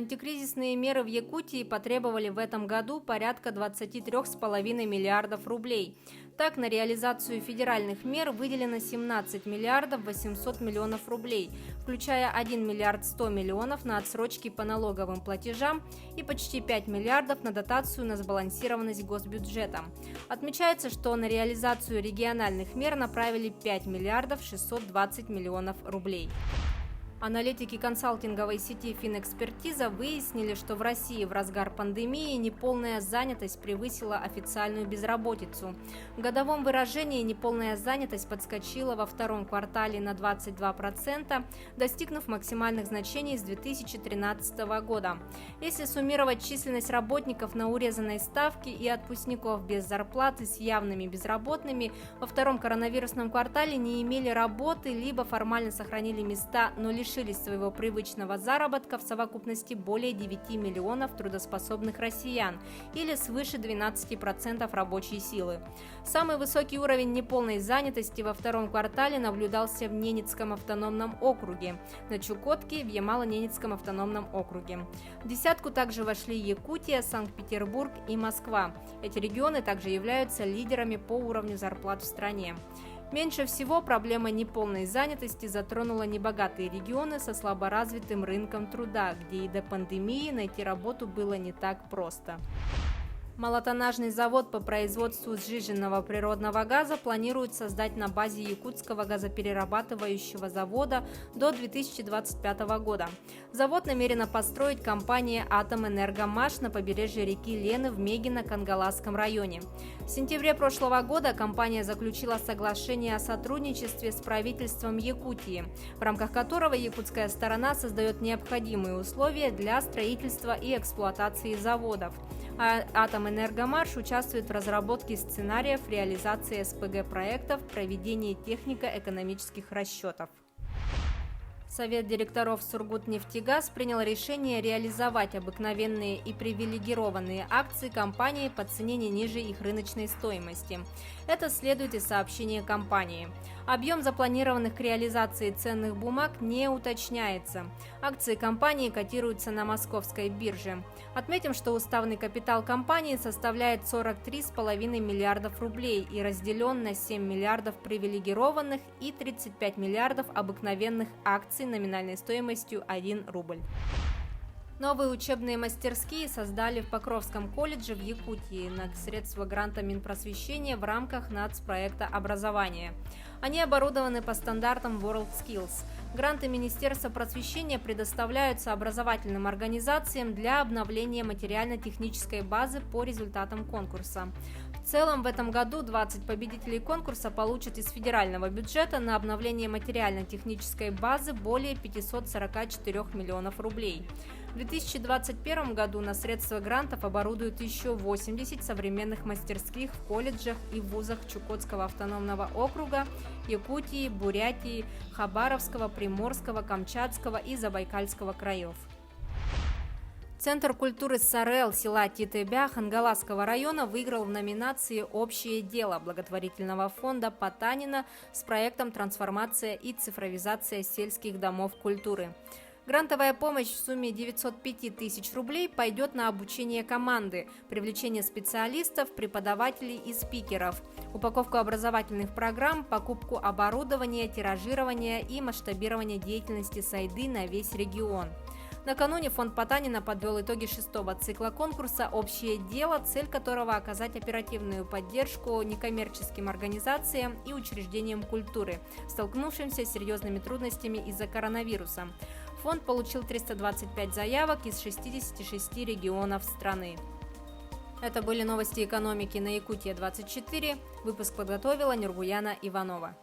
Антикризисные меры в Якутии потребовали в этом году порядка 23,5 миллиардов рублей. Так, на реализацию федеральных мер выделено 17 миллиардов 800 миллионов рублей, включая 1 миллиард 100 миллионов на отсрочки по налоговым платежам и почти 5 миллиардов на дотацию на сбалансированность госбюджета. Отмечается, что на реализацию региональных мер направили 5 миллиардов 620 миллионов рублей. Аналитики консалтинговой сети «Финэкспертиза» выяснили, что в России в разгар пандемии неполная занятость превысила официальную безработицу. В годовом выражении неполная занятость подскочила во втором квартале на 22%, достигнув максимальных значений с 2013 года. Если суммировать численность работников на урезанной ставке и отпускников без зарплаты с явными безработными, во втором коронавирусном квартале не имели работы, либо формально сохранили места, но лишились своего привычного заработка в совокупности более 9 миллионов трудоспособных россиян, или свыше 12% рабочей силы. Самый высокий уровень неполной занятости во втором квартале наблюдался в Ненецком автономном округе, на Чукотке в Ямало-Ненецком автономном округе. В десятку также вошли Якутия, Санкт-Петербург и Москва. Эти регионы также являются лидерами по уровню зарплат в стране. Меньше всего проблема неполной занятости затронула небогатые регионы со слаборазвитым рынком труда, где и до пандемии найти работу было не так просто. Малотоннажный завод по производству сжиженного природного газа планируют создать на базе Якутского газоперерабатывающего завода до 2025 года. Завод намерена построить компания «Атомэнергомаш» на побережье реки Лены в Мегино-Кангаласском районе. В сентябре прошлого года компания заключила соглашение о сотрудничестве с правительством Якутии, в рамках которого якутская сторона создает необходимые условия для строительства и эксплуатации заводов. «Атомэнергомаш» участвует в разработке сценариев реализации СПГ-проектов, проведении технико-экономических расчетов. Совет директоров «Сургутнефтегаз» принял решение реализовать обыкновенные и привилегированные акции компании по цене не ниже их рыночной стоимости. Это следует из сообщения компании. Объем запланированных к реализации ценных бумаг не уточняется. Акции компании котируются на московской бирже. Отметим, что уставный капитал компании составляет 43,5 миллиардов рублей и разделен на 7 миллиардов привилегированных и 35 миллиардов обыкновенных акций номинальной стоимостью 1 рубль. Новые учебные мастерские создали в Покровском колледже в Якутии на средства гранта Минпросвещения в рамках нацпроекта образования. Они оборудованы по стандартам WorldSkills. Гранты Министерства просвещения предоставляются образовательным организациям для обновления материально-технической базы по результатам конкурса. В целом в этом году 20 победителей конкурса получат из федерального бюджета на обновление материально-технической базы более 544 миллионов рублей. В 2021 году на средства грантов оборудуют еще 80 современных мастерских в колледжах и вузах Чукотского автономного округа, Якутии, Бурятии, Хабаровского, Приморского, Камчатского и Забайкальского краев. Центр культуры Сарел села Титебя Хангаласского района выиграл в номинации «Общее дело» благотворительного фонда Потанина с проектом «Трансформация и цифровизация сельских домов культуры». Грантовая помощь в сумме 905 тысяч рублей пойдет на обучение команды, привлечение специалистов, преподавателей и спикеров, упаковку образовательных программ, покупку оборудования, тиражирование и масштабирование деятельности Сайды на весь регион. Накануне фонд Потанина подвел итоги 6-го цикла конкурса «Общее дело», цель которого – оказать оперативную поддержку некоммерческим организациям и учреждениям культуры, столкнувшимся с серьезными трудностями из-за коронавируса. Фонд получил 325 заявок из 66 регионов страны. Это были новости экономики на Якутия-24. Выпуск подготовила Нургуяна Иванова.